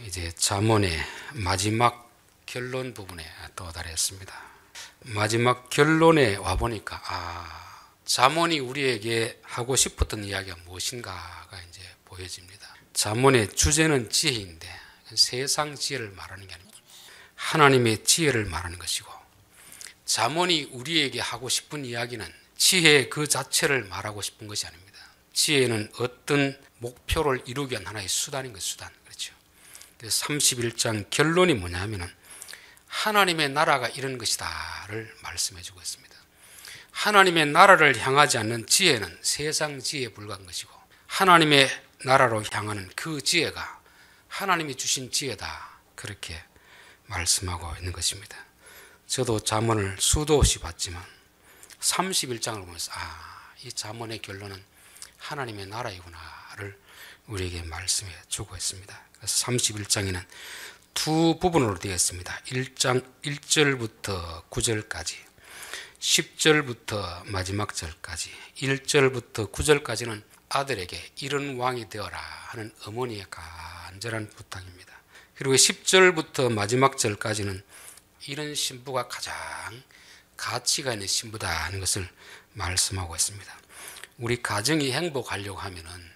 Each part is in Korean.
이제 잠언의 마지막 결론 부분에 도달했습니다. 마지막 결론에 와보니까 잠언이 우리에게 하고 싶었던 이야기가 무엇인가가 이제 보여집니다. 잠언의 주제는 지혜인데 세상 지혜를 말하는 게 아닙니다. 하나님의 지혜를 말하는 것이고, 잠언이 우리에게 하고 싶은 이야기는 지혜 그 자체를 말하고 싶은 것이 아닙니다. 지혜는 어떤 목표를 이루기 위한 하나의 수단인 것, 수단. 그렇죠. 그래서 31장 결론이 뭐냐 하면은 하나님의 나라가 이런 것이다를 말씀해 주고 있습니다. 하나님의 나라를 향하지 않는 지혜는 세상 지혜에 불과한 것이고, 하나님의 나라로 향하는 그 지혜가 하나님이 주신 지혜다, 그렇게 말씀하고 있는 것입니다. 저도 잠언을 수도 없이 봤지만 31장을 보면서 이 잠언의 결론은 하나님의 나라이구나를 우리에게 말씀해 주고 있습니다. 그래서 31장에는 두 부분으로 되어 있습니다. 1장 1절부터 9절까지, 10절부터 마지막 절까지, 1절부터 9절까지는 아들에게 이런 왕이 되어라 하는 어머니의 간절한 부탁입니다. 그리고 10절부터 마지막 절까지는 이런 신부가 가장 가치가 있는 신부다 하는 것을 말씀하고 있습니다. 우리 가정이 행복하려고 하면은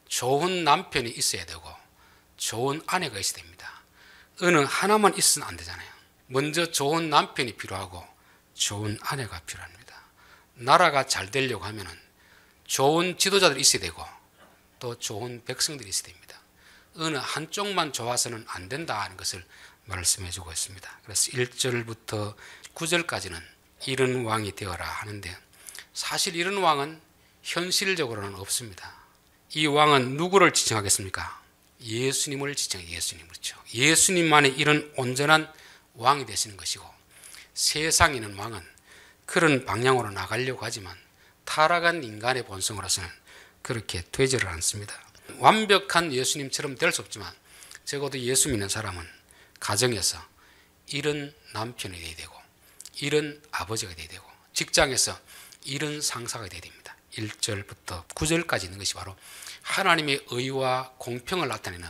좋은 남편이 있어야 되고 좋은 아내가 있어야 됩니다. 어느 하나만 있으면 안 되잖아요. 먼저 좋은 남편이 필요하고 좋은 아내가 필요합니다. 나라가 잘 되려고 하면은 좋은 지도자들이 있어야 되고 또 좋은 백성들이 있어야 됩니다. 어느 한쪽만 좋아서는 안 된다는 것을 말씀해 주고 있습니다. 그래서 1절부터 9절까지는 이런 왕이 되어라 하는데, 사실 이런 왕은 현실적으로는 없습니다. 이 왕은 누구를 지칭하겠습니까? 예수님을 지칭해요. 예수님. 그렇죠. 예수님만이 이런 온전한 왕이 되시는 것이고, 세상에 있는 왕은 그런 방향으로 나가려고 하지만 타락한 인간의 본성으로서는 그렇게 되지를 않습니다. 완벽한 예수님처럼 될 수 없지만 적어도 예수 믿는 사람은 가정에서 이런 남편이 되어야 되고, 이런 아버지가 되어야 되고, 직장에서 이런 상사가 되어야 됩니다. 1절부터 9절까지 있는 것이 바로 하나님의 의와 공평을 나타내는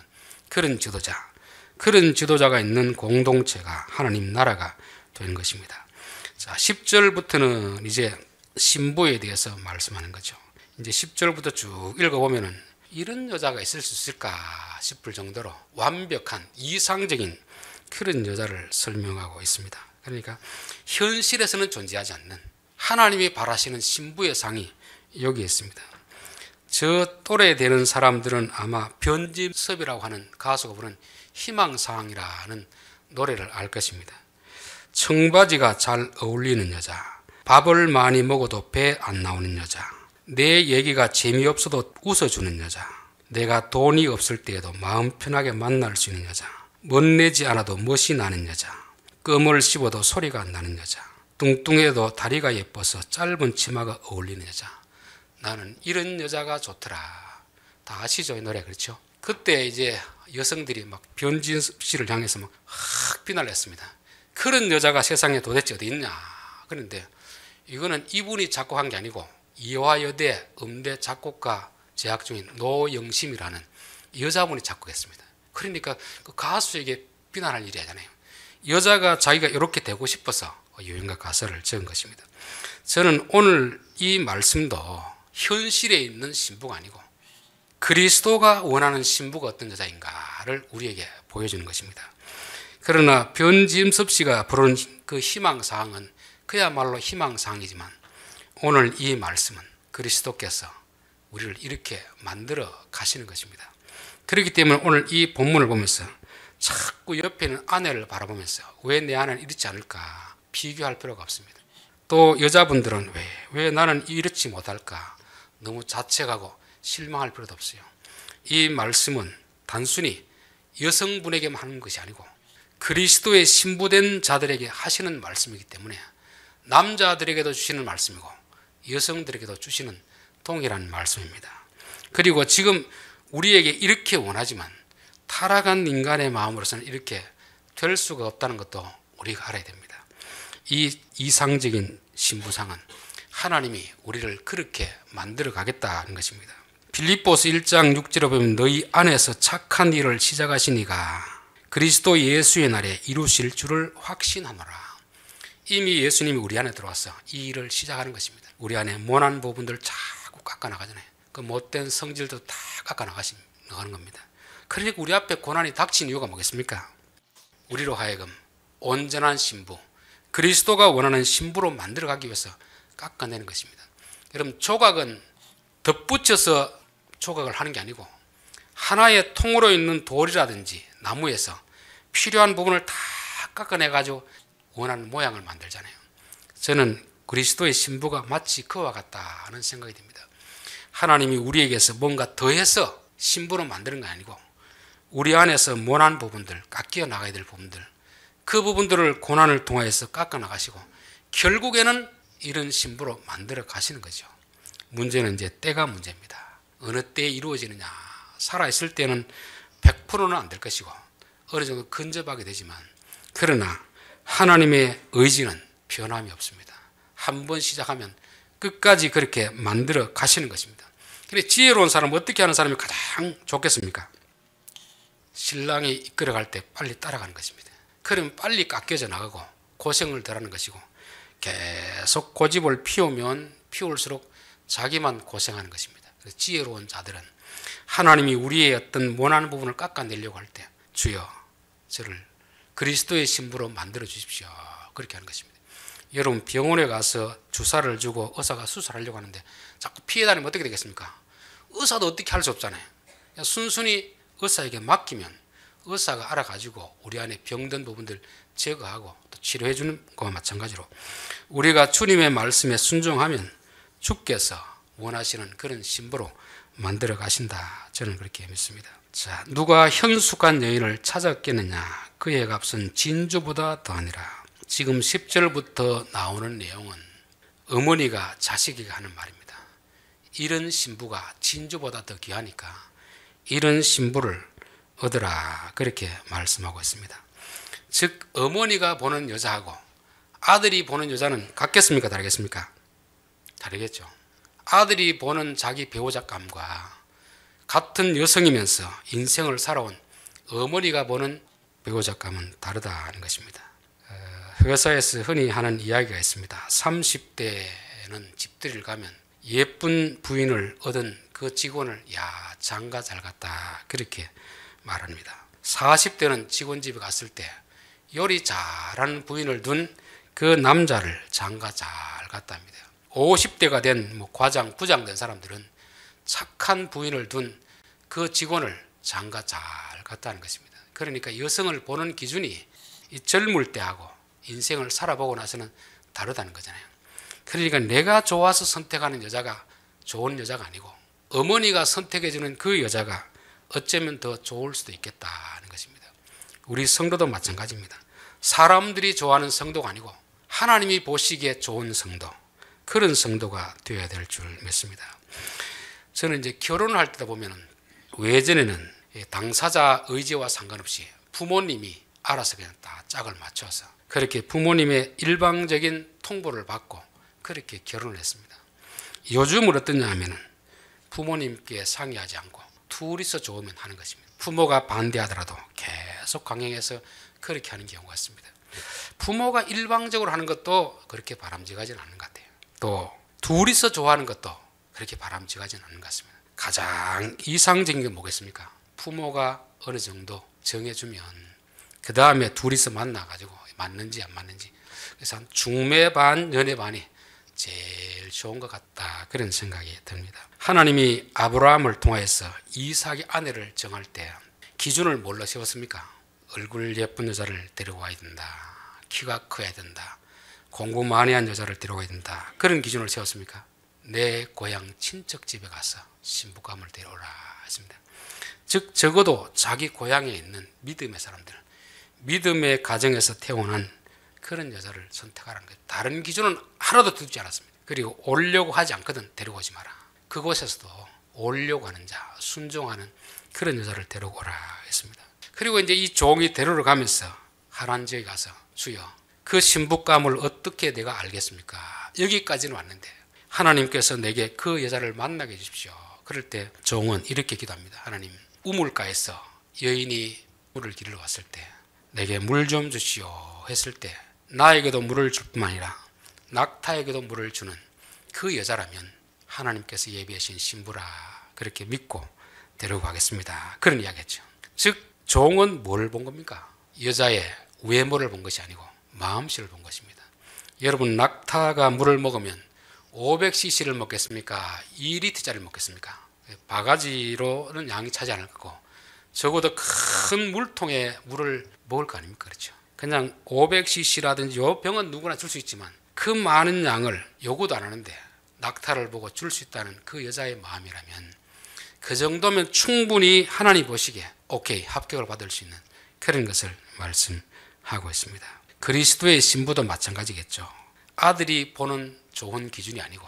그런 지도자, 그런 지도자가 있는 공동체가 하나님 나라가 되는 것입니다. 자, 10절부터는 이제 신부에 대해서 말씀하는 거죠. 이제 10절부터 쭉 읽어보면은 이런 여자가 있을 수 있을까 싶을 정도로 완벽한 이상적인 그런 여자를 설명하고 있습니다. 그러니까 현실에서는 존재하지 않는 하나님이 바라시는 신부의 상이 여기 있습니다. 저 또래 되는 사람들은 아마 변진섭이라고 하는 가수가 부른 희망사항이라는 노래를 알 것입니다. 청바지가 잘 어울리는 여자, 밥을 많이 먹어도 배 안 나오는 여자, 내 얘기가 재미없어도 웃어주는 여자, 내가 돈이 없을 때에도 마음 편하게 만날 수 있는 여자, 멋내지 않아도 멋이 나는 여자, 껌을 씹어도 소리가 안 나는 여자, 뚱뚱해도 다리가 예뻐서 짧은 치마가 어울리는 여자, 나는 이런 여자가 좋더라. 다 아시죠? 이 노래. 그렇죠? 그때 이제 여성들이 막 변진섭 씨를 향해서 막 비난을 했습니다. 그런 여자가 세상에 도대체 어디 있냐. 그런데 이거는 이분이 작곡한 게 아니고 이화여대 음대 작곡가 재학 중인 노영심이라는 여자분이 작곡했습니다. 그러니까 그 가수에게 비난할 일이 아니잖아요. 여자가 자기가 이렇게 되고 싶어서 유행가 가사를 적은 것입니다. 저는 오늘 이 말씀도 현실에 있는 신부가 아니고 그리스도가 원하는 신부가 어떤 여자인가를 우리에게 보여주는 것입니다. 그러나 변진섭 씨가 부르는 그 희망사항은 그야말로 희망사항이지만 오늘 이 말씀은 그리스도께서 우리를 이렇게 만들어 가시는 것입니다. 그렇기 때문에 오늘 이 본문을 보면서 자꾸 옆에 있는 아내를 바라보면서 왜 내 아내는 이렇지 않을까 비교할 필요가 없습니다. 또 여자분들은 왜 나는 이렇지 못할까 너무 자책하고 실망할 필요도 없어요. 이 말씀은 단순히 여성분에게만 하는 것이 아니고 그리스도의 신부된 자들에게 하시는 말씀이기 때문에 남자들에게도 주시는 말씀이고 여성들에게도 주시는 동일한 말씀입니다. 그리고 지금 우리에게 이렇게 원하지만 타락한 인간의 마음으로서는 이렇게 될 수가 없다는 것도 우리가 알아야 됩니다. 이 이상적인 신부상은 하나님이 우리를 그렇게 만들어 가겠다는 것입니다. 빌립보서 1장 6절에 보면 너희 안에서 착한 일을 시작하시니가 그리스도 예수의 날에 이루실 줄을 확신하노라. 이미 예수님이 우리 안에 들어와서 이 일을 시작하는 것입니다. 우리 안에 모난 부분들 자꾸 깎아나가잖아요. 그 못된 성질도 다 깎아나가는 겁니다. 그러니까 우리 앞에 고난이 닥친 이유가 뭐겠습니까? 우리로 하여금 온전한 신부, 그리스도가 원하는 신부로 만들어가기 위해서 깎아내는 것입니다. 여러분, 조각은 덧붙여서 조각을 하는 게 아니고 하나의 통으로 있는 돌이라든지 나무에서 필요한 부분을 다 깎아내가지고 원하는 모양을 만들잖아요. 저는 그리스도의 신부가 마치 그와 같다는 생각이 듭니다. 하나님이 우리에게서 뭔가 더해서 신부로 만드는 건 아니고 우리 안에서 모난 부분들, 깎여 나가야 될 부분들, 그 부분들을 고난을 통해서 깎아 나가시고 결국에는 이런 신부로 만들어 가시는 거죠. 문제는 이제 때가 문제입니다. 어느 때에 이루어지느냐. 살아있을 때는 100%는 안 될 것이고 어느 정도 근접하게 되지만, 그러나 하나님의 의지는 변함이 없습니다. 한번 시작하면 끝까지 그렇게 만들어 가시는 것입니다. 그래서 지혜로운 사람은 어떻게 하는 사람이 가장 좋겠습니까? 신랑이 이끌어갈 때 빨리 따라가는 것입니다. 그러면 빨리 깎여져 나가고 고생을 덜 하는 것이고, 계속 고집을 피우면 피울수록 자기만 고생하는 것입니다. 그래서 지혜로운 자들은 하나님이 우리의 어떤 모난 부분을 깎아내려고 할 때 주여 저를 그리스도의 신부로 만들어 주십시오, 그렇게 하는 것입니다. 여러분, 병원에 가서 주사를 주고 의사가 수술하려고 하는데 자꾸 피해 다니면 어떻게 되겠습니까? 의사도 어떻게 할 수 없잖아요. 순순히 의사에게 맡기면 의사가 알아가지고 우리 안에 병든 부분들 제거하고 또 치료해 주는 것과 마찬가지로 우리가 주님의 말씀에 순종하면 주께서 원하시는 그런 신부로 만들어 가신다, 저는 그렇게 믿습니다. 자, 누가 현숙한 여인을 찾았겠느냐? 그의 값은 진주보다 더하니라. 지금 10절부터 나오는 내용은 어머니가 자식에게 하는 말입니다. 이런 신부가 진주보다 더 귀하니까 이런 신부를 얻으라, 그렇게 말씀하고 있습니다. 즉 어머니가 보는 여자하고 아들이 보는 여자는 같겠습니까? 다르겠습니까? 다르겠죠. 아들이 보는 자기 배우자감과 같은 여성이면서 인생을 살아온 어머니가 보는 배우자감은 다르다는 것입니다. 회사에서 흔히 하는 이야기가 있습니다. 30대는 집들이를 가면 예쁜 부인을 얻은 그 직원을 야, 장가 잘 갔다, 그렇게 말합니다. 40대는 직원 집에 갔을 때 요리 잘하는 부인을 둔 그 남자를 장가 잘 갔다 합니다. 50대가 된 과장, 부장 된 사람들은 착한 부인을 둔 그 직원을 장가 잘 갔다는 것입니다. 그러니까 여성을 보는 기준이 이 젊을 때하고 인생을 살아보고 나서는 다르다는 거잖아요. 그러니까 내가 좋아서 선택하는 여자가 좋은 여자가 아니고 어머니가 선택해주는 그 여자가 어쩌면 더 좋을 수도 있겠다는 것입니다. 우리 성도도 마찬가지입니다. 사람들이 좋아하는 성도가 아니고 하나님이 보시기에 좋은 성도, 그런 성도가 되어야 될 줄 믿습니다. 저는 이제 결혼을 할 때다 보면은 외전에는 당사자 의지와 상관없이 부모님이 알아서 그냥 다 짝을 맞춰서 그렇게 부모님의 일방적인 통보를 받고 그렇게 결혼을 했습니다. 요즘은 어떠냐 하면은 부모님께 상의하지 않고 둘이서 좋으면 하는 것입니다. 부모가 반대하더라도 계속 강행해서 그렇게 하는 경우가 있습니다. 부모가 일방적으로 하는 것도 그렇게 바람직하지는 않은 것 같아요. 또 둘이서 좋아하는 것도 그렇게 바람직하지는 않은 것 같습니다. 가장 이상적인 게 뭐겠습니까? 부모가 어느 정도 정해주면 그 다음에 둘이서 만나가지고 맞는지 안 맞는지, 그래서 한 중매 반 연애 반이 제일 좋은 것 같다, 그런 생각이 듭니다. 하나님이 아브라함을 통하여서 이삭의 아내를 정할 때 기준을 뭘로 세웠습니까? 얼굴 예쁜 여자를 데려와야 된다, 키가 커야 된다, 공부 많이 한 여자를 데려와야 된다, 그런 기준을 세웠습니까? 내 고향 친척 집에 가서 신부감을 데려오라 했습니다. 즉 적어도 자기 고향에 있는 믿음의 사람들, 믿음의 가정에서 태어난 그런 여자를 선택하라는 거예요. 다른 기준은 하나도 두지 않았습니다. 그리고 오려고 하지 않거든 데려오지 마라. 그곳에서도 오려고 하는 자, 순종하는 그런 여자를 데려오라 했습니다. 그리고 이제 이 종이 데려러 가면서 하나님 지역에 가서 주여 그 신부감을 어떻게 내가 알겠습니까? 여기까지는 왔는데 하나님께서 내게 그 여자를 만나게 해주십시오. 그럴 때 종은 이렇게 기도합니다. 하나님, 우물가에서 여인이 물을 길러 왔을 때 내게 물 좀 주시오 했을 때 나에게도 물을 줄 뿐만 아니라 낙타에게도 물을 주는 그 여자라면 하나님께서 예비하신 신부라 그렇게 믿고 데리고 가겠습니다. 그런 이야기였죠. 즉 종은 뭘 본 겁니까? 여자의 외모를 본 것이 아니고 마음씨를 본 것입니다. 여러분 낙타가 물을 먹으면 500cc를 먹겠습니까? 2리터짜리를 먹겠습니까? 바가지로는 양이 차지 않을 거고 적어도 큰 물통에 물을 먹을 거 아닙니까? 그렇죠. 그냥 500cc라든지 요 병은 누구나 줄 수 있지만 그 많은 양을 요구도 안 하는데 낙타를 보고 줄 수 있다는 그 여자의 마음이라면 그 정도면 충분히 하나님 보시기에 오케이 합격을 받을 수 있는 그런 것을 말씀하고 있습니다. 그리스도의 신부도 마찬가지겠죠. 아들이 보는 좋은 기준이 아니고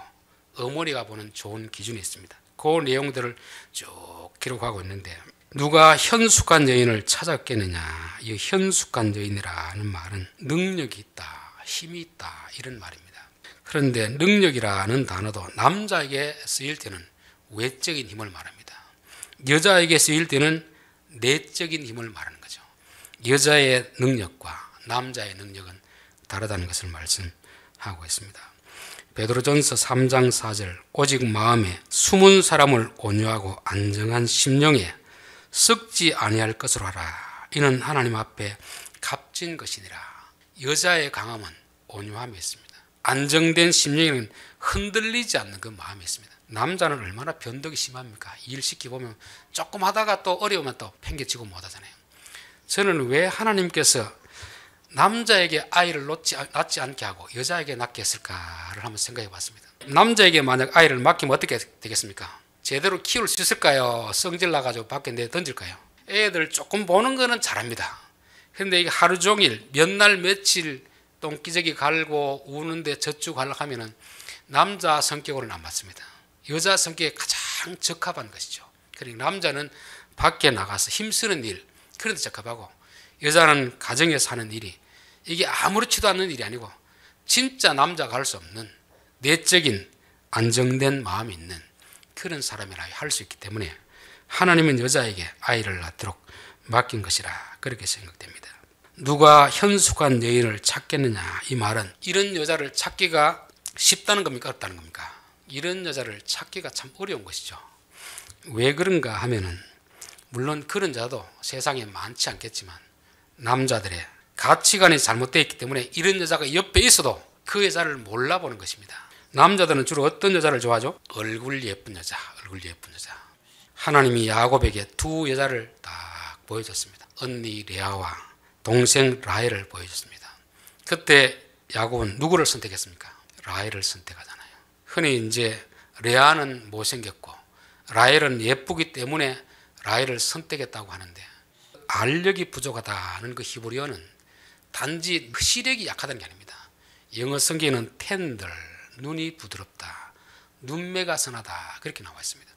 어머니가 보는 좋은 기준이 있습니다. 그 내용들을 쭉 기록하고 있는데 누가 현숙한 여인을 찾았겠느냐. 이 현숙한 여인이라는 말은 능력이 있다, 힘이 있다 이런 말입니다. 그런데 능력이라는 단어도 남자에게 쓰일 때는 외적인 힘을 말합니다. 여자에게 쓰일 때는 내적인 힘을 말하는 거죠. 여자의 능력과 남자의 능력은 다르다는 것을 말씀하고 있습니다. 베드로전서 3장 4절 오직 마음에 숨은 사람을 온유하고 안정한 심령에 썩지 아니할 것으로 하라. 이는 하나님 앞에 값진 것이니라. 여자의 강함은 온유함이 있습니다. 안정된 심령에는 흔들리지 않는 그 마음이 있습니다. 남자는 얼마나 변덕이 심합니까? 일 시키보면 조금 하다가 또 어려우면 또 팽개치고 못하잖아요. 저는 왜 하나님께서 남자에게 아이를 낳지 않게 하고 여자에게 낳게 했을까를 한번 생각해 봤습니다. 남자에게 만약 아이를 맡기면 어떻게 되겠습니까? 제대로 키울 수 있을까요? 성질 나가지고 밖에 내던질까요? 애들 조금 보는 거는 잘합니다. 그런데 이게 하루 종일 몇 날 며칠 똥기저귀 갈고 우는데 젖주고 하려고 하면은 남자 성격으로는 안 맞습니다. 여자 성격에 가장 적합한 것이죠. 그러니까 남자는 밖에 나가서 힘쓰는 일 그런 데 적합하고 여자는 가정에서 하는 일이 이게 아무렇지도 않은 일이 아니고 진짜 남자가 할 수 없는 내적인 안정된 마음이 있는 그런 사람이라 할 수 있기 때문에 하나님은 여자에게 아이를 낳도록 맡긴 것이라 그렇게 생각됩니다. 누가 현숙한 여인을 찾겠느냐 이 말은 이런 여자를 찾기가 쉽다는 겁니까? 어렵다는 겁니까? 이런 여자를 찾기가 참 어려운 것이죠. 왜 그런가 하면은 물론 그런 자도 세상에 많지 않겠지만 남자들의 가치관이 잘못되어 있기 때문에 이런 여자가 옆에 있어도 그 여자를 몰라보는 것입니다. 남자들은 주로 어떤 여자를 좋아하죠? 얼굴 예쁜 여자, 얼굴 예쁜 여자. 하나님이 야곱에게 두 여자를 딱 보여줬습니다. 언니 레아와 동생 라헬을 보여줬습니다. 그때 야곱은 누구를 선택했습니까? 라헬을 선택하잖아요. 흔히 이제 레아는 못생겼고 라헬은 예쁘기 때문에 라헬을 선택했다고 하는데 알력이 부족하다는 그 히브리어는 단지 시력이 약하다는 게 아닙니다. 영어 성경에는 텐들, 눈이 부드럽다, 눈매가 선하다 그렇게 나와 있습니다.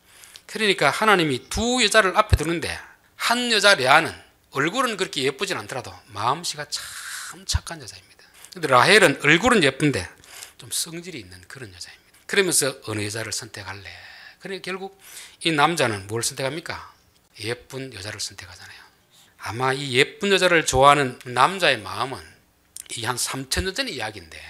그러니까 하나님이 두 여자를 앞에 두는데 한 여자 레아는 얼굴은 그렇게 예쁘진 않더라도 마음씨가 참 착한 여자입니다. 그런데 라헬은 얼굴은 예쁜데 좀 성질이 있는 그런 여자입니다. 그러면서 어느 여자를 선택할래? 그러니까 결국 이 남자는 뭘 선택합니까? 예쁜 여자를 선택하잖아요. 아마 이 예쁜 여자를 좋아하는 남자의 마음은 이 한 3,000년 전의 이야기인데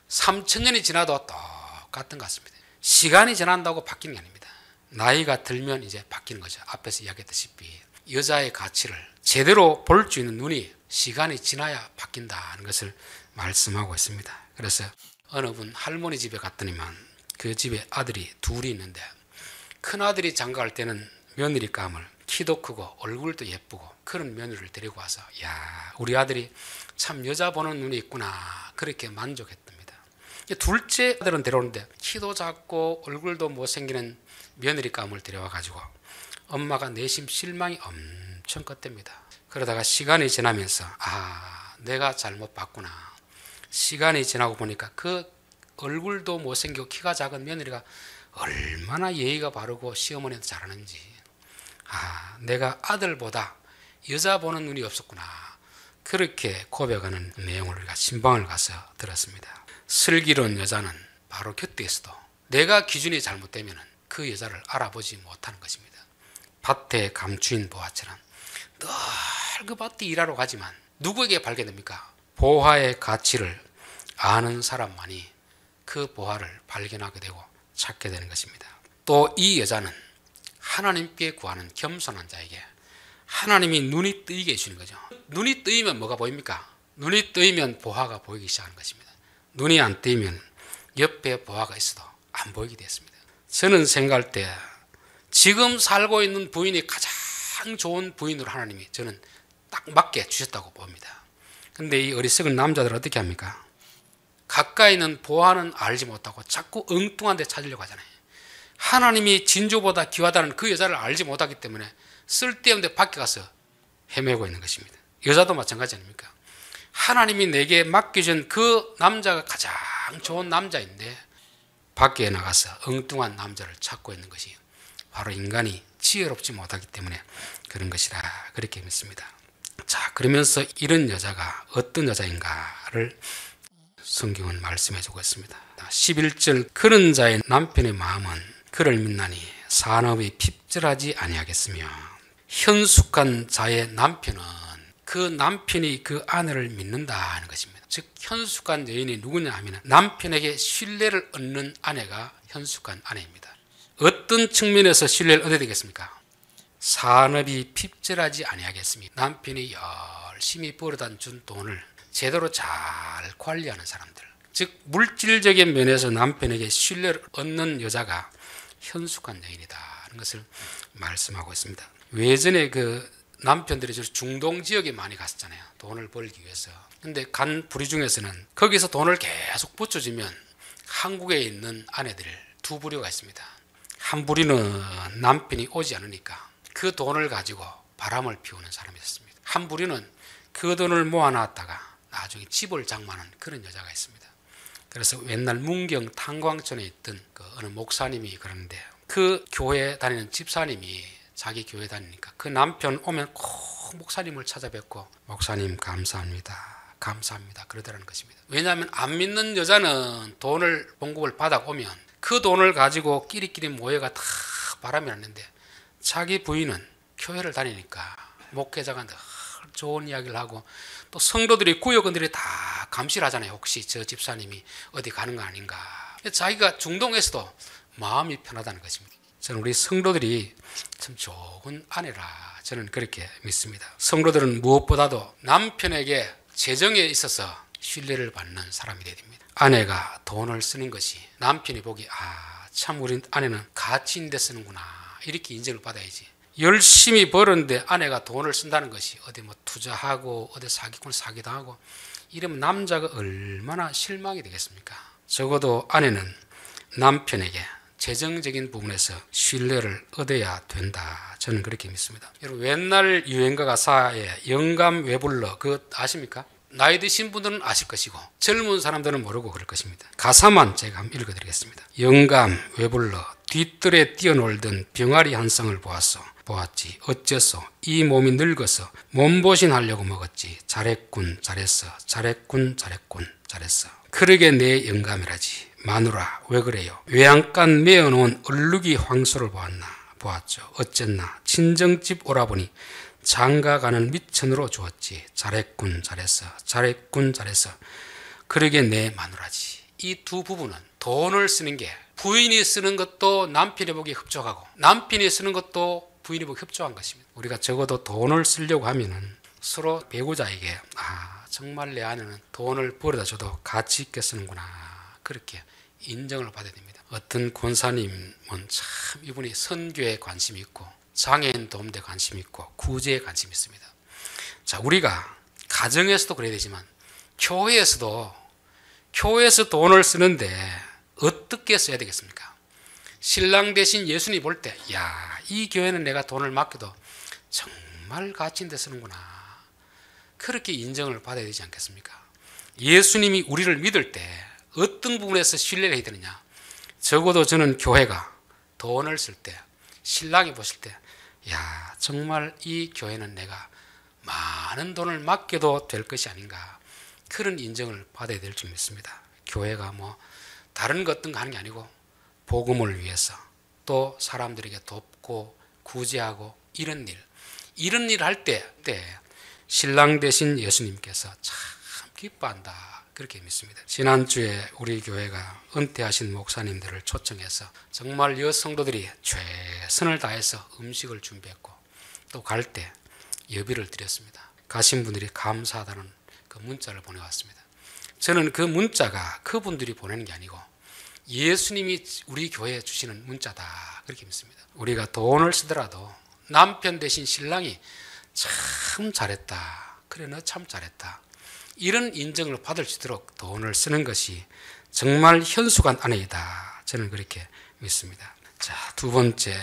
3,000년이 지나도 똑같은 것 같습니다. 시간이 지난다고 바뀌는 게 아닙니다. 나이가 들면 이제 바뀌는 거죠. 앞에서 이야기했다시피 여자의 가치를 제대로 볼 수 있는 눈이 시간이 지나야 바뀐다는 것을 말씀하고 있습니다. 그래서 어느 분 할머니 집에 갔더니만 그 집에 아들이 둘이 있는데 큰아들이 장가갈 때는 며느리감을 키도 크고 얼굴도 예쁘고 그런 며느리를 데리고 와서 야 우리 아들이 참 여자 보는 눈이 있구나 그렇게 만족했답니다. 둘째 아들은 데려오는데 키도 작고 얼굴도 못생기는 며느리감을 데려와 가지고 엄마가 내심 실망이 엄청 컸답니다. 그러다가 시간이 지나면서 내가 잘못 봤구나. 시간이 지나고 보니까 그 얼굴도 못생기고 키가 작은 며느리가 얼마나 예의가 바르고 시어머니한테 잘하는지 내가 아들보다 여자 보는 눈이 없었구나. 그렇게 고백하는 내용을 우리가 신방을 가서 들었습니다. 슬기로운 여자는 바로 곁에 있어도 내가 기준이 잘못되면 그 여자를 알아보지 못하는 것입니다. 밭에 감추인 보화처럼 발급받기 일하러 가지만 누구에게 발견됩니까? 보화의 가치를 아는 사람만이 그 보화를 발견하게 되고 찾게 되는 것입니다. 또 이 여자는 하나님께 구하는 겸손한 자에게 하나님이 눈이 뜨이게 해주는 거죠. 눈이 뜨이면 뭐가 보입니까? 눈이 뜨이면 보화가 보이기 시작하는 것입니다. 눈이 안 뜨이면 옆에 보화가 있어도 안 보이게 됐습니다. 저는 생각할 때 지금 살고 있는 부인이 가장 좋은 부인으로 하나님이 저는 딱 맞게 주셨다고 봅니다. 근데 이 어리석은 남자들은 어떻게 합니까? 가까이 있는 보화는 알지 못하고 자꾸 엉뚱한 데 찾으려고 하잖아요. 하나님이 진주보다 귀하다는 그 여자를 알지 못하기 때문에 쓸데없는 데 밖에 가서 헤매고 있는 것입니다. 여자도 마찬가지 아닙니까? 하나님이 내게 맡겨준 그 남자가 가장 좋은 남자인데 밖에 나가서 엉뚱한 남자를 찾고 있는 것이 바로 인간이 지혜롭지 못하기 때문에 그런 것이라 그렇게 믿습니다. 자, 그러면서 이런 여자가 어떤 여자인가를 성경은 말씀해 주고 있습니다. 11절 그런 자의 남편의 마음은 그를 믿나니 산업이 핍절하지 아니하겠으며 현숙한 자의 남편은 그 남편이 그 아내를 믿는다 하는 것입니다. 즉 현숙한 여인이 누구냐 하면 남편에게 신뢰를 얻는 아내가 현숙한 아내입니다. 어떤 측면에서 신뢰를 얻어야 되겠습니까? 산업이 핍절하지 아니하겠으며 남편이 열심히 벌어다 준 돈을 제대로 잘 관리하는 사람들, 즉 물질적인 면에서 남편에게 신뢰를 얻는 여자가 현숙한 여인이다 하는 것을 말씀하고 있습니다. 예전에 그 남편들이 중동 지역에 많이 갔었잖아요. 돈을 벌기 위해서. 근데 간 부리 중에서는 거기서 돈을 계속 붙여주면 한국에 있는 아내들 두 부류가 있습니다. 한 부류는 남편이 오지 않으니까 그 돈을 가지고 바람을 피우는 사람이 있었습니다. 한 부류는 그 돈을 모아놨다가 나중에 집을 장만하는 그런 여자가 있습니다. 그래서 옛날 문경 탄광촌에 있던 그 어느 목사님이 그러는데 그 교회 다니는 집사님이 자기 교회 다니니까 그 남편 오면 꼭 목사님을 찾아뵙고 목사님 감사합니다. 감사합니다. 그러더라는 것입니다. 왜냐하면 안 믿는 여자는 돈을 봉급을 받아오면 그 돈을 가지고 끼리끼리 모여가 다 바람이 났는데 자기 부인은 교회를 다니니까 목회자가 늘 좋은 이야기를 하고 또 성도들이 구역원들이 다 감시를 하잖아요. 혹시 저 집사님이 어디 가는 거 아닌가. 자기가 중동에서도 마음이 편하다는 것입니다. 저는 우리 성도들이 참 좋은 아내라 저는 그렇게 믿습니다. 성도들은 무엇보다도 남편에게 재정에 있어서 신뢰를 받는 사람이 되어야 됩니다. 아내가 돈을 쓰는 것이 남편이 보기 참 우리 아내는 가치 있는 데 쓰는구나 이렇게 인정을 받아야지. 열심히 벌었는데 아내가 돈을 쓴다는 것이 어디 뭐 투자하고 어디 사기꾼 사기당하고 이러면 남자가 얼마나 실망이 되겠습니까? 적어도 아내는 남편에게 재정적인 부분에서 신뢰를 얻어야 된다. 저는 그렇게 믿습니다. 여러분 옛날 유행가 가사에 영감 왜 불러 그거 아십니까? 나이 드신 분들은 아실 것이고 젊은 사람들은 모르고 그럴 것입니다. 가사만 제가 한번 읽어드리겠습니다. 영감 왜 불러 뒷뜰에 뛰어놀던 병아리 한 쌍을 보았지 어째서 이 몸이 늙어서 몸보신 하려고 먹었지 잘했군 잘했어 잘했군 잘했군 잘했어 그러게 내 영감이라지 마누라 왜 그래요 외양간 메어놓은 얼룩이 황소를 보았죠 어쨌나 친정집 오라보니 장가가는 미천으로 주었지 잘했군 잘했어 잘했군 잘했어 그러게 내 마누라지. 이 두 부부는 돈을 쓰는 게 부인이 쓰는 것도 남편이 보기에 흡족하고 남편이 쓰는 것도 부인이 보기 협조한 것입니다. 우리가 적어도 돈을 쓰려고 하면은 서로 배우자에게 정말 내 아내는 돈을 벌어다 줘도 가치 있게 쓰는구나 그렇게 인정을 받아야 됩니다. 어떤 권사님은 참 이분이 선교에 관심이 있고 장애인 도움대 관심이 있고 구제에 관심이 있습니다. 자, 우리가 가정에서도 그래야 되지만 교회에서 돈을 쓰는데 어떻게 써야 되겠습니까? 신랑 대신 예수님이 볼 때 이 교회는 내가 돈을 맡겨도 정말 가치 있는 데 쓰는구나 그렇게 인정을 받아야 되지 않겠습니까? 예수님이 우리를 믿을 때 어떤 부분에서 신뢰를 해야 되느냐. 적어도 저는 교회가 돈을 쓸 때 신랑이 보실 때 정말 이 교회는 내가 많은 돈을 맡겨도 될 것이 아닌가 그런 인정을 받아야 될 줄 믿습니다. 교회가 뭐 다른 것 어떤 거 하는 게 아니고 복음을 위해서 또 사람들에게 돕고 구제하고 이런 일 할 때 신랑 되신 예수님께서 참 기뻐한다, 그렇게 믿습니다. 지난주에 우리 교회가 은퇴하신 목사님들을 초청해서 정말 여성도들이 최선을 다해서 음식을 준비했고 또 갈 때 예비를 드렸습니다. 가신 분들이 감사하다는 그 문자를 보내왔습니다. 저는 그 문자가 그분들이 보내는 게 아니고 예수님이 우리 교회에 주시는 문자다, 그렇게 믿습니다. 우리가 돈을 쓰더라도 남편 대신 신랑이 참 잘했다, 그래 너 참 잘했다, 이런 인정을 받을 수 있도록 돈을 쓰는 것이 정말 현숙한 아내이다, 저는 그렇게 믿습니다. 자, 두 번째,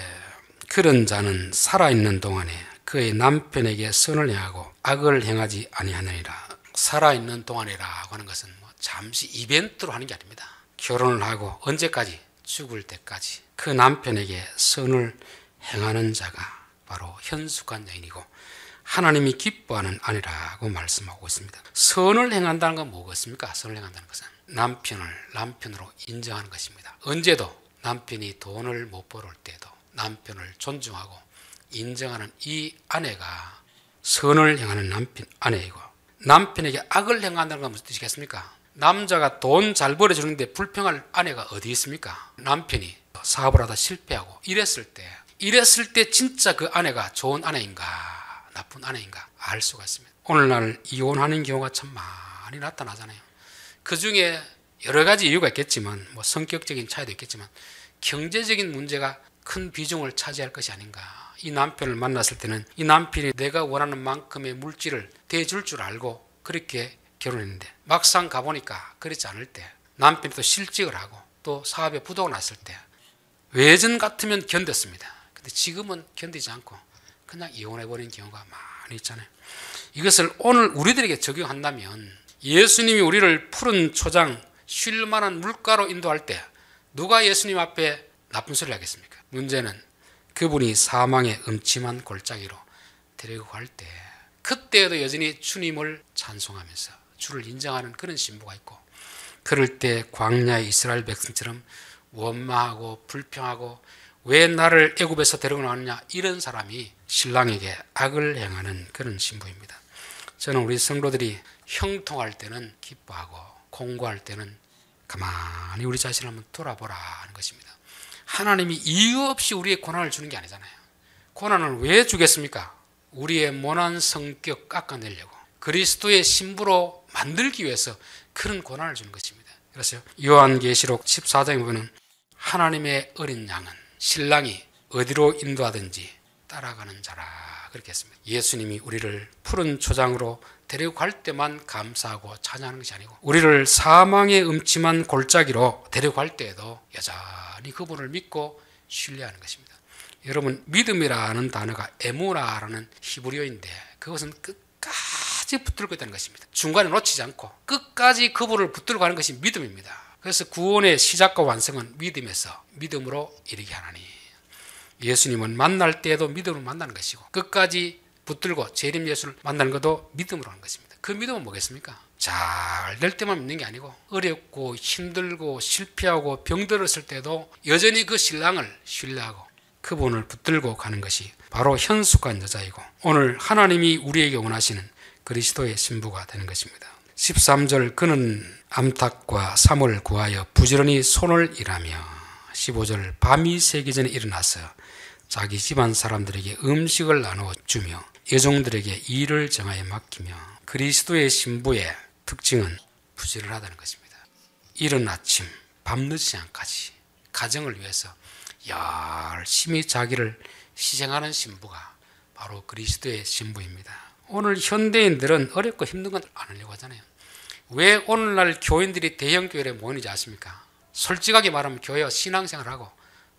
그런 자는 살아있는 동안에 그의 남편에게 선을 행하고 악을 행하지 아니하느니라. 살아있는 동안이라고 하는 것은 잠시 이벤트로 하는 게 아닙니다. 결혼을 하고 언제까지? 죽을 때까지 그 남편에게 선을 행하는 자가 바로 현숙한 여인이고 하나님이 기뻐하는 아내라고 말씀하고 있습니다. 선을 행한다는 건 뭐겠습니까? 선을 행한다는 것은 남편을 남편으로 인정하는 것입니다. 언제도 남편이 돈을 못 벌을 때도 남편을 존중하고 인정하는 이 아내가 선을 행하는 남편, 아내이고, 남편에게 악을 행한다는 건 무슨 뜻이겠습니까? 남자가 돈 잘 벌어주는데 불평할 아내가 어디 있습니까? 남편이 사업을 하다 실패하고 이랬을 때 진짜 그 아내가 좋은 아내인가 나쁜 아내인가 알 수가 있습니다. 오늘날 이혼하는 경우가 참 많이 나타나잖아요. 그 중에 여러 가지 이유가 있겠지만 성격적인 차이도 있겠지만 경제적인 문제가 큰 비중을 차지할 것이 아닌가. 이 남편을 만났을 때는 이 남편이 내가 원하는 만큼의 물질을 대줄 줄 알고 그렇게 결혼했는데 막상 가보니까 그렇지 않을 때 남편이 또 실직을 하고 또 사업에 부도가 났을 때 외전 같으면 견뎠습니다. 근데 지금은 견디지 않고 그냥 이혼해버린 경우가 많이 있잖아요. 이것을 오늘 우리들에게 적용한다면 예수님이 우리를 푸른 초장 쉴 만한 물가로 인도할 때 누가 예수님 앞에 나쁜 소리를 하겠습니까? 문제는 그분이 사망의 음침한 골짜기로 데리고 갈 때 그때에도 여전히 주님을 찬송하면서 주를 인정하는 그런 신부가 있고 그럴 때 광야의 이스라엘 백성처럼 원망하고 불평하고 왜 나를 애굽에서 데리고 나왔느냐 이런 사람이 신랑에게 악을 행하는 그런 신부입니다. 저는 우리 성도들이 형통할 때는 기뻐하고 공고할 때는 가만히 우리 자신을 한번 돌아보라 하는 것입니다. 하나님이 이유 없이 우리의 고난을 주는 게 아니잖아요. 고난을 왜 주겠습니까? 우리의 모난 성격 깎아내려고 그리스도의 신부로 만들기 위해서 그런 고난을 주는 것입니다. 그래서 요한계시록 14장에 보면 하나님의 어린 양은 신랑이 어디로 인도하든지 따라가는 자라 그렇게 했습니다. 예수님이 우리를 푸른 초장으로 데리고 갈 때만 감사하고 찬양하는 것이 아니고 우리를 사망의 음침한 골짜기로 데리고 갈 때에도 여전히 그분을 믿고 신뢰하는 것입니다. 여러분, 믿음이라는 단어가 에무나라는 히브리어인데 그것은 끝까지 붙들고 있다는 것입니다. 중간에 놓치지 않고 끝까지 그분을 붙들고 가는 것이 믿음입니다. 그래서 구원의 시작과 완성은 믿음으로 이르게 하나니 예수님은 만날 때에도 믿음으로 만나는 것이고 끝까지 붙들고 재림 예수를 만나는 것도 믿음으로 하는 것입니다. 그 믿음은 뭐겠습니까? 잘 될 때만 믿는 게 아니고 어렵고 힘들고 실패하고 병들었을 때도 여전히 그 신랑을 신뢰하고 그분을 붙들고 가는 것이 바로 현숙한 여자이고 오늘 하나님이 우리에게 원하시는 그리스도의 신부가 되는 것입니다. 13절 그는 암탉과 삼을 구하여 부지런히 손을 일하며 15절 밤이 새기 전에 일어나서 자기 집안 사람들에게 음식을 나누어 주며 여종들에게 일을 정하여 맡기며 그리스도의 신부의 특징은 부지런하다는 것입니다. 이른 아침 밤늦지 않까지 가정을 위해서 열심히 자기를 희생하는 신부가 바로 그리스도의 신부입니다. 오늘 현대인들은 어렵고 힘든 건 안 하려고 하잖아요. 왜 오늘날 교인들이 대형 교회에 모이는지 아십니까? 솔직하게 말하면 교회와 신앙생활하고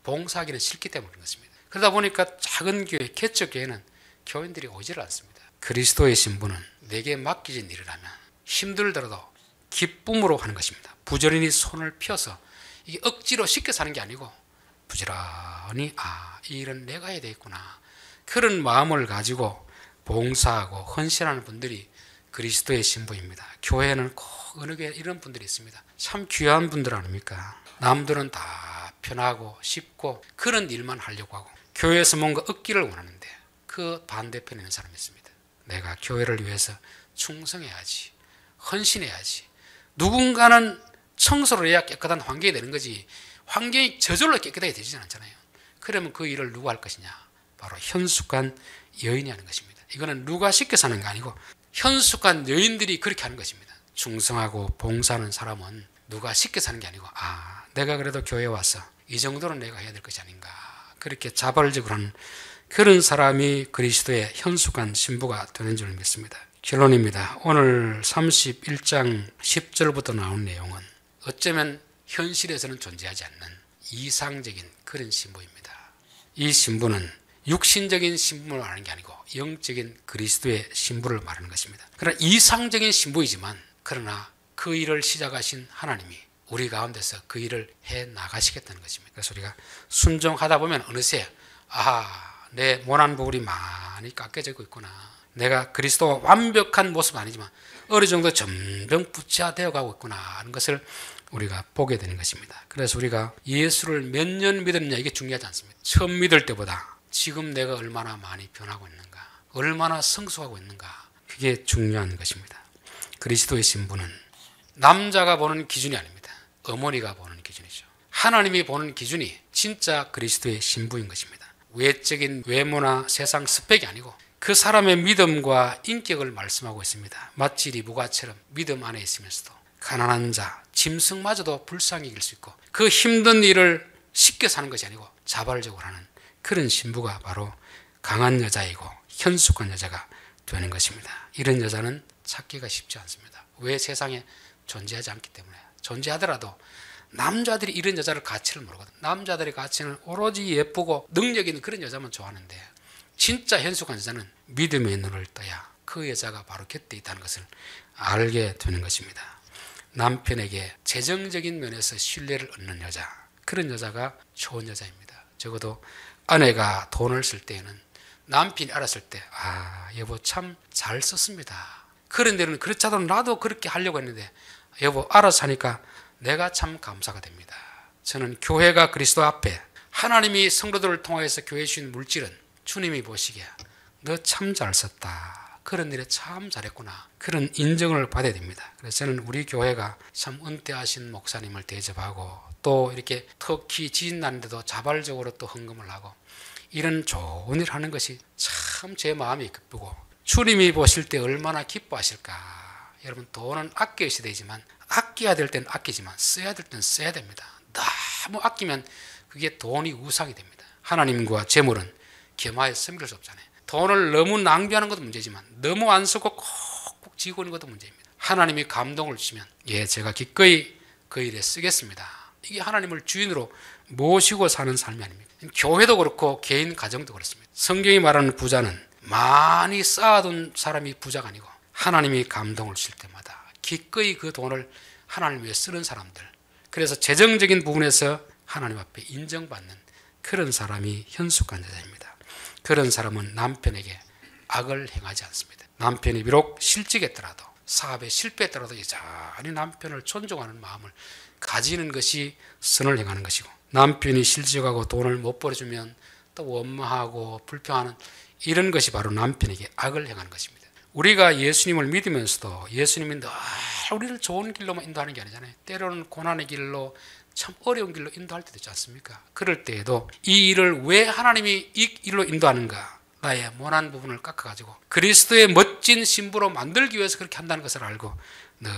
봉사하기는 싫기 때문인 것입니다. 그러다 보니까 작은 교회, 개척교회는 교인들이 오지를 않습니다. 그리스도의 신부는 내게 맡기진 일을 하면 힘들더라도 기쁨으로 하는 것입니다. 부지런히 손을 펴서 이게 억지로 쉽게 사는 게 아니고 부지런히 이 일은 내가 해야 되겠구나 그런 마음을 가지고 봉사하고 헌신하는 분들이 그리스도의 신부입니다. 교회는 꼭 어느 교회 이런 분들이 있습니다. 참 귀한 분들 아닙니까? 남들은 다 편하고 쉽고 그런 일만 하려고 하고 교회에서 뭔가 얻기를 원하는데 그 반대편에 있는 사람이 있습니다. 내가 교회를 위해서 충성해야지, 헌신해야지. 누군가는 청소를 해야 깨끗한 환경이 되는 거지, 환경이 저절로 깨끗하게 되지 않잖아요. 그러면 그 일을 누가 할 것이냐? 바로 현숙한 여인이 하는 것입니다. 이거는 누가 시켜서 하는 게 아니고 현숙한 여인들이 그렇게 하는 것입니다. 충성하고 봉사하는 사람은 누가 시켜서 하는 게 아니고, 내가 그래도 교회에 와서 이 정도는 내가 해야 될 것이 아닌가, 그렇게 자발적으로 하는 그런 사람이 그리스도의 현숙한 신부가 되는 줄 믿습니다. 결론입니다. 오늘 31장 10절부터 나온 내용은 어쩌면 현실에서는 존재하지 않는 이상적인 그런 신부입니다. 이 신부는 육신적인 신부를 말하는 게 아니고 영적인 그리스도의 신부를 말하는 것입니다. 그러나 이상적인 신부이지만, 그러나 그 일을 시작하신 하나님이 우리 가운데서 그 일을 해 나가시겠다는 것입니다. 그래서 우리가 순종하다 보면 어느새 내 모난 부분이 많이 깎여지고 있구나, 내가 그리스도와 완벽한 모습은 아니지만 어느 정도 점점 구체화되어 가고 있구나 하는 것을 우리가 보게 되는 것입니다. 그래서 우리가 예수를 몇 년 믿었느냐, 이게 중요하지 않습니다. 처음 믿을 때보다 지금 내가 얼마나 많이 변하고 있는가, 얼마나 성숙하고 있는가, 그게 중요한 것입니다. 그리스도의 신부는 남자가 보는 기준이 아닙니다. 어머니가 보는 기준이죠. 하나님이 보는 기준이 진짜 그리스도의 신부인 것입니다. 외적인 외모나 세상 스펙이 아니고 그 사람의 믿음과 인격을 말씀하고 있습니다. 마치 리브가처럼 믿음 안에 있으면서도 가난한 자, 짐승마저도 불쌍히 이길 수 있고 그 힘든 일을 쉽게 사는 것이 아니고 자발적으로 하는 그런 신부가 바로 강한 여자이고 현숙한 여자가 되는 것입니다. 이런 여자는 찾기가 쉽지 않습니다. 왜? 세상에 존재하지 않기 때문에. 존재하더라도 남자들이 이런 여자를 가치를 모르거든. 남자들의 가치는 오로지 예쁘고 능력 있는 그런 여자만 좋아하는데, 진짜 현숙한 여자는 믿음의 눈을 떠야 그 여자가 바로 곁에 있다는 것을 알게 되는 것입니다. 남편에게 재정적인 면에서 신뢰를 얻는 여자, 그런 여자가 좋은 여자입니다. 적어도 아내가 돈을 쓸 때에는 남편이 알았을 때 여보 참 잘 썼습니다, 그런 데는 그렇지 않아도 나도 그렇게 하려고 했는데 여보 알아서 하니까 내가 참 감사가 됩니다. 저는 교회가 그리스도 앞에 하나님이 성도들을 통해서 교회에 주신 물질은 주님이 보시기에 너 참 잘 썼다, 그런 일에 참 잘했구나, 그런 인정을 받아야 됩니다. 그래서 저는 우리 교회가 참 은퇴하신 목사님을 대접하고 또 이렇게 터키 지진 나는데도 자발적으로 또 헌금을 하고 이런 좋은 일을 하는 것이 참 제 마음이 기쁘고 주님이 보실 때 얼마나 기뻐하실까. 여러분, 돈은 아껴야 되지만 아껴야 될 때는 아끼지만 써야 될 때는 써야 됩니다. 너무 아끼면 그게 돈이 우상이 됩니다. 하나님과 재물은 겸하여 섬길 수 없잖아요. 돈을 너무 낭비하는 것도 문제지만 너무 안 쓰고 콕콕 쥐고 있는 것도 문제입니다. 하나님이 감동을 주시면 제가 기꺼이 그 일에 쓰겠습니다. 이게 하나님을 주인으로 모시고 사는 삶이 아닙니까? 교회도 그렇고 개인 가정도 그렇습니다. 성경이 말하는 부자는 많이 쌓아둔 사람이 부자가 아니고 하나님이 감동을 주실 때마다 기꺼이 그 돈을 하나님 위해 쓰는 사람들, 그래서 재정적인 부분에서 하나님 앞에 인정받는 그런 사람이 현숙한 여자입니다. 그런 사람은 남편에게 악을 행하지 않습니다. 남편이 비록 실직했더라도 사업에 실패했더라도 여전히 남편을 존중하는 마음을 가지는 것이 선을 행하는 것이고, 남편이 실직하고 돈을 못 벌어주면 또 원망하고 불평하는 이런 것이 바로 남편에게 악을 행하는 것입니다. 우리가 예수님을 믿으면서도 예수님이 늘 우리를 좋은 길로만 인도하는 게 아니잖아요. 때로는 고난의 길로 참 어려운 길로 인도할 때도 있지 않습니까? 그럴 때에도 이 일을 왜 하나님이 이 일로 인도하는가, 나의 모난 부분을 깎아가지고 그리스도의 멋진 신부로 만들기 위해서 그렇게 한다는 것을 알고 늘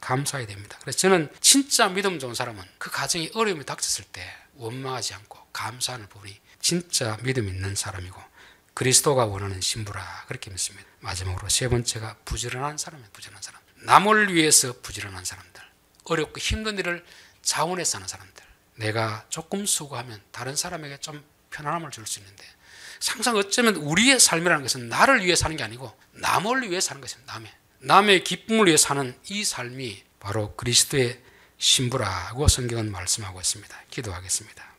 감사해야 됩니다. 그래서 저는 진짜 믿음 좋은 사람은 그 가정에 어려움이 닥쳤을 때 원망하지 않고 감사하는 부분이 진짜 믿음 있는 사람이고 그리스도가 원하는 신부라, 그렇게 믿습니다. 마지막으로 세 번째가 부지런한 사람이에요. 부지런한 사람. 남을 위해서 부지런한 사람들, 어렵고 힘든 일을 자원해서 하는 사람들. 내가 조금 수고하면 다른 사람에게 좀 편안함을 줄 수 있는데, 항상 어쩌면 우리의 삶이라는 것은 나를 위해 사는 게 아니고 남을 위해 사는 것입니다. 남의 기쁨을 위해 사는 이 삶이 바로 그리스도의 신부라고 성경은 말씀하고 있습니다. 기도하겠습니다.